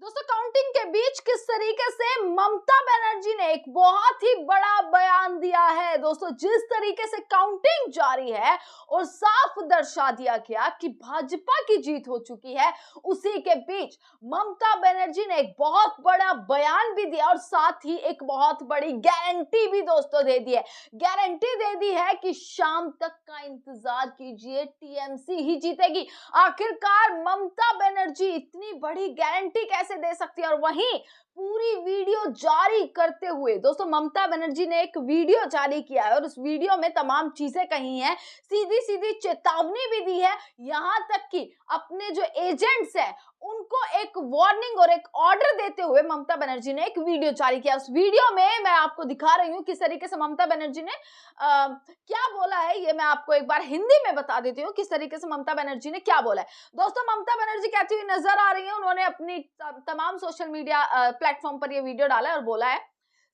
दोस्तों काउंटिंग के बीच किस तरीके से ममता बनर्जी ने एक बहुत ही बड़ा बयान दिया है। दोस्तों जिस तरीके से काउंटिंग जारी है और साफ दर्शा दिया गया कि भाजपा की जीत हो चुकी है, उसी के बीच ममता बनर्जी ने एक बहुत बड़ा बयान भी दिया और साथ ही एक बहुत बड़ी गारंटी भी दोस्तों दे दी है। गारंटी दे दी है कि शाम तक का इंतजार कीजिए, टीएमसी ही जीतेगी। आखिरकार ममता बनर्जी इतनी बड़ी गारंटी कैसे दे सकती है और वहीं पूरी वीडियो जारी करते हुए दोस्तों ममता बनर्जी ने एक वीडियो जारी किया है और उस वीडियो में तमाम चीजें कही हैं, सीधी सीधी चेतावनी भी दी है, यहां तक कि अपने जो एजेंट्स हैं उनको एक वार्निंग और एक ऑर्डर देते हुए ममता बनर्जी ने एक वीडियो जारी किया। उस वीडियो में मैं आपको दिखा रही हूं किस तरीके से ममता बनर्जी ने क्या बोला है। ये मैं आपको एक बार हिंदी में बता देती हूँ किस तरीके से ममता बनर्जी ने क्या बोला है। दोस्तों ममता बनर्जी कहती हुई नजर आ रही है, उन्होंने अपनी तमाम सोशल मीडिया प्लेटफॉर्म पर ये वीडियो डाला है और बोला है,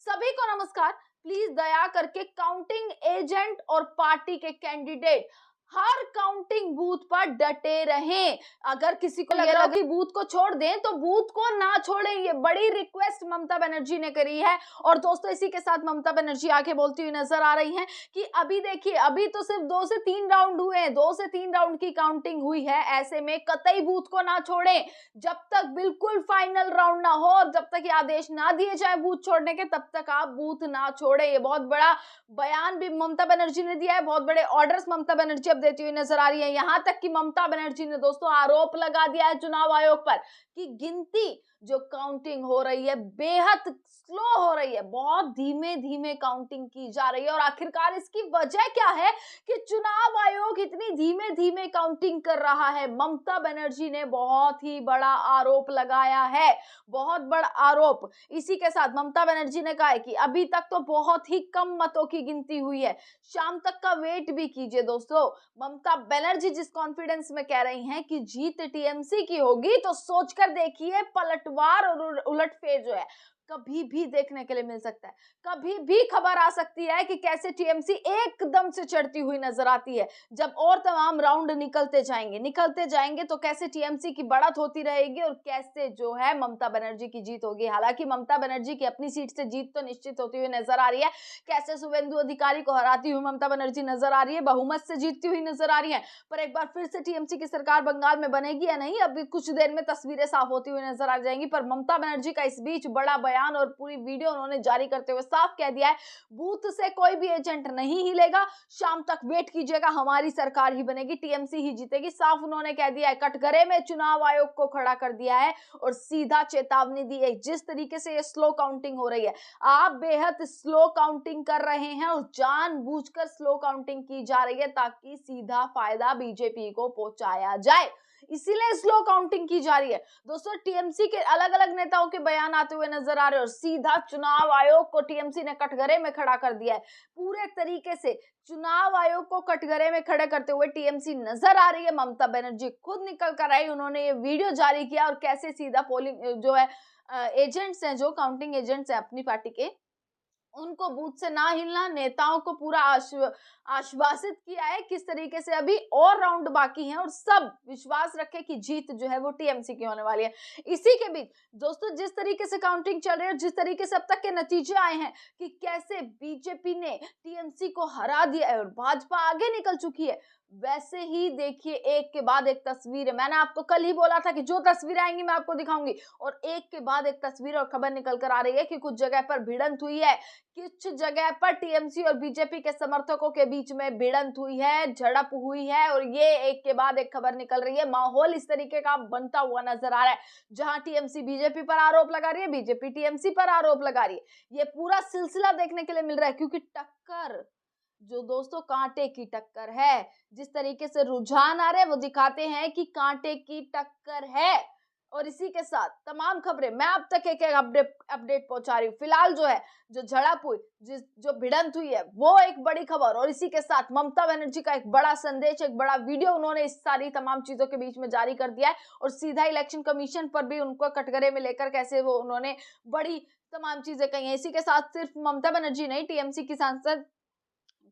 सभी को नमस्कार, प्लीज दया करके काउंटिंग एजेंट और पार्टी के कैंडिडेट हर काउंटिंग बूथ पर डटे रहें। अगर किसी को लग रहा है कि बूथ को छोड़ दें तो बूथ को ना छोड़ें, ये बड़ी रिक्वेस्ट ममता बनर्जी ने करी है। और दोस्तों इसी के साथ ममता बनर्जी आगे बोलती हुई नजर आ रही हैं कि अभी देखिए, अभी तो सिर्फ 2 से 3 राउंड हुए हैं, 2 से 3 राउंड की काउंटिंग हुई है, ऐसे में कतई बूथ को ना छोड़ें जब तक बिल्कुल फाइनल राउंड ना हो और जब तक ये आदेश ना दिए जाए बूथ छोड़ने के, तब तक आप बूथ ना छोड़े। ये बहुत बड़ा बयान भी ममता बनर्जी ने दिया है, बहुत बड़े ऑर्डर्स ममता बनर्जी अब देती हुई नजर आ रही है। यहां तक कि ममता बनर्जी ने दोस्तों आरोप लगा दिया है चुनाव आयोग पर कि गिनती जो काउंटिंग हो रही है बेहद स्लो हो रही है, बहुत धीमे धीमे काउंटिंग की जा रही है। और आखिरकार इसकी वजह क्या है कि चुनाव आयोग इतनी धीमे धीमे काउंटिंग कर रहा है। ममता बनर्जी ने बहुत ही बड़ा आरोप लगाया है, बहुत बड़ा आरोप। इसी के साथ ममता बनर्जी ने कहा है कि अभी तक तो बहुत ही कम मतों की गिनती हुई है, शाम तक का वेट भी कीजिए। दोस्तों ममता बनर्जी जिस कॉन्फिडेंस में कह रही हैं कि जीत टीएमसी की होगी, तो सोचकर देखिए पलटवार और उलटफेर जो है कभी भी देखने के लिए मिल सकता है। कभी भी खबर आ सकती है कि कैसे टीएमसी एकदम से चढ़ती हुई नजर आती है। जब और तमाम राउंड निकलते जाएंगे तो कैसे टीएमसी की बढ़त होती रहेगी और कैसे जो है ममता बनर्जी की जीत होगी। हालांकि ममता बनर्जी की अपनी सीट से जीत तो निश्चित होती हुई नजर आ रही है, कैसे शुभेंदु अधिकारी को हराती हुई ममता बनर्जी नजर आ रही है, बहुमत से जीतती हुई नजर आ रही है। पर एक बार फिर से टीएमसी की सरकार बंगाल में बनेगी या नहीं, अभी कुछ देर में तस्वीरें साफ होती हुई नजर आ जाएंगी। पर ममता बनर्जी का इस बीच बड़ा बयान और पूरी वीडियो उन्होंने जारी करते हुए साफ कह दिया है, बूथ से कोई भी एजेंट नहीं हिलेगा, शाम तक वेट कीजिएगा, हमारी सरकार ही बनेगी, टीएमसी ही जीतेगी। साफ उन्होंने कह दिया है, कटघरे में चुनाव आयोग को खड़ा कर दिया है और सीधा चेतावनी दी है। जिस तरीके से ये स्लो काउंटिंग हो रही है, आप बेहद स्लो काउंटिंग कर रहे हैं और जानबूझकर स्लो काउंटिंग की जा रही है ताकि सीधा फायदा बीजेपी को पहुंचाया जाए, इसीलिए स्लो काउंटिंग की जा रही है। दोस्तों टीएमसी के अलग अलग नेताओं के बयान आते हुए नजर आ रहे हैं और सीधा चुनाव आयोग को टीएमसी ने कटघरे में खड़ा कर दिया है। पूरे तरीके से चुनाव आयोग को कटघरे में खड़े करते हुए टीएमसी नजर आ रही है। ममता बनर्जी खुद निकल कर आई, उन्होंने ये वीडियो जारी किया और कैसे सीधा पोलिंग जो है एजेंट्स हैं, जो काउंटिंग एजेंट्स हैं अपनी पार्टी के, उनको बूथ से ना हिलना, नेताओं को पूरा आश्वासित किया है किस तरीके से अभी और राउंड बाकी हैं और सब विश्वास रखे कि जीत जो है वो टीएमसी की होने वाली है। इसी के बीच दोस्तों जिस तरीके से काउंटिंग चल रही है, जिस तरीके से अब तक के नतीजे आए हैं कि कैसे बीजेपी ने टीएमसी को हरा दिया है और भाजपा आगे निकल चुकी है, वैसे ही देखिए एक के बाद एक तस्वीर है। मैंने आपको कल ही बोला था कि जो तस्वीरें आएंगी मैं आपको दिखाऊंगी और एक के बाद एक तस्वीर और खबर निकल कर आ रही है कि कुछ जगह पर भिड़ंत हुई है, कुछ जगह पर टीएमसी और बीजेपी के समर्थकों के बीच में भिड़ंत हुई है, झड़प हुई है और ये एक के बाद एक खबर निकल रही है। माहौल इस तरीके का बनता हुआ नजर आ रहा है, जहां टीएमसी बीजेपी पर आरोप लगा रही है, बीजेपी टीएमसी पर आरोप लगा रही है। ये पूरा सिलसिला देखने के लिए मिल रहा है क्योंकि टक्कर जो दोस्तों कांटे की टक्कर है, जिस तरीके से रुझान आ रहे हैं वो दिखाते हैं कि कांटे की टक्कर है। और इसी के साथ तमाम खबरें मैं अब तक एक अपडेट पहुंचा रही हूँ। फिलहाल जो है, जो झड़प हुई, जो भिड़ंत हुई है, वो एक बड़ी खबर और इसी के साथ ममता बनर्जी का एक बड़ा संदेश, एक बड़ा वीडियो उन्होंने इस सारी तमाम चीजों के बीच में जारी कर दिया है और सीधा इलेक्शन कमीशन पर भी उनको कटघरे में लेकर कैसे वो उन्होंने बड़ी तमाम चीजें कही हैं। इसी के साथ सिर्फ ममता बनर्जी नहीं, टीएमसी की सांसद,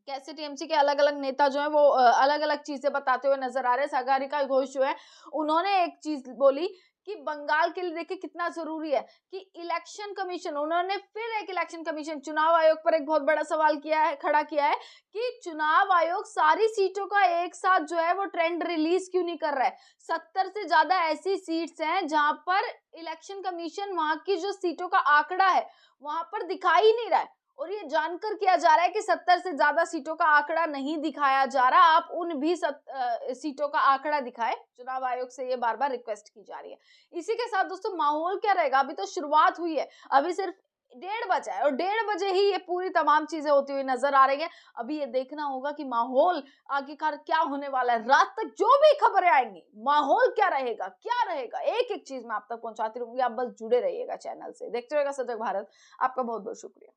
कैसे टीएमसी के अलग अलग नेता जो है वो अलग अलग चीजें बताते हुए नजर आ रहे हैं। सागरिका घोष जो है, उन्होंने एक चीज बोली कि बंगाल के लिए देखिए कितना जरूरी है कि इलेक्शन कमीशन, उन्होंने फिर एक इलेक्शन कमीशन, चुनाव आयोग पर एक बहुत बड़ा सवाल खड़ा किया है कि चुनाव आयोग सारी सीटों का एक साथ जो है वो ट्रेंड रिलीज क्यों नहीं कर रहा है। 70 से ज्यादा ऐसी सीट्स हैं जहां पर इलेक्शन कमीशन वहां की जो सीटों का आंकड़ा है वहां पर दिखाई ही नहीं रहा है, और ये जानकर किया जा रहा है कि 70 से ज्यादा सीटों का आंकड़ा नहीं दिखाया जा रहा, आप उन भी सीटों का आंकड़ा दिखाए, चुनाव आयोग से ये बार बार रिक्वेस्ट की जा रही है। इसी के साथ दोस्तों माहौल क्या रहेगा, अभी तो शुरुआत हुई है, अभी सिर्फ 1:30 बजा है और 1:30 बजे ही ये पूरी तमाम चीजें होती हुई नजर आ रही है। अभी ये देखना होगा कि माहौल आखिरकार क्या होने वाला है, रात तक जो भी खबरें आएंगी माहौल क्या रहेगा, एक एक चीज मैं आप तक पहुंचाती रहूंगी। आप बस जुड़े रहिएगा चैनल से, देखते रहिएगा सजग भारत। आपका बहुत बहुत शुक्रिया।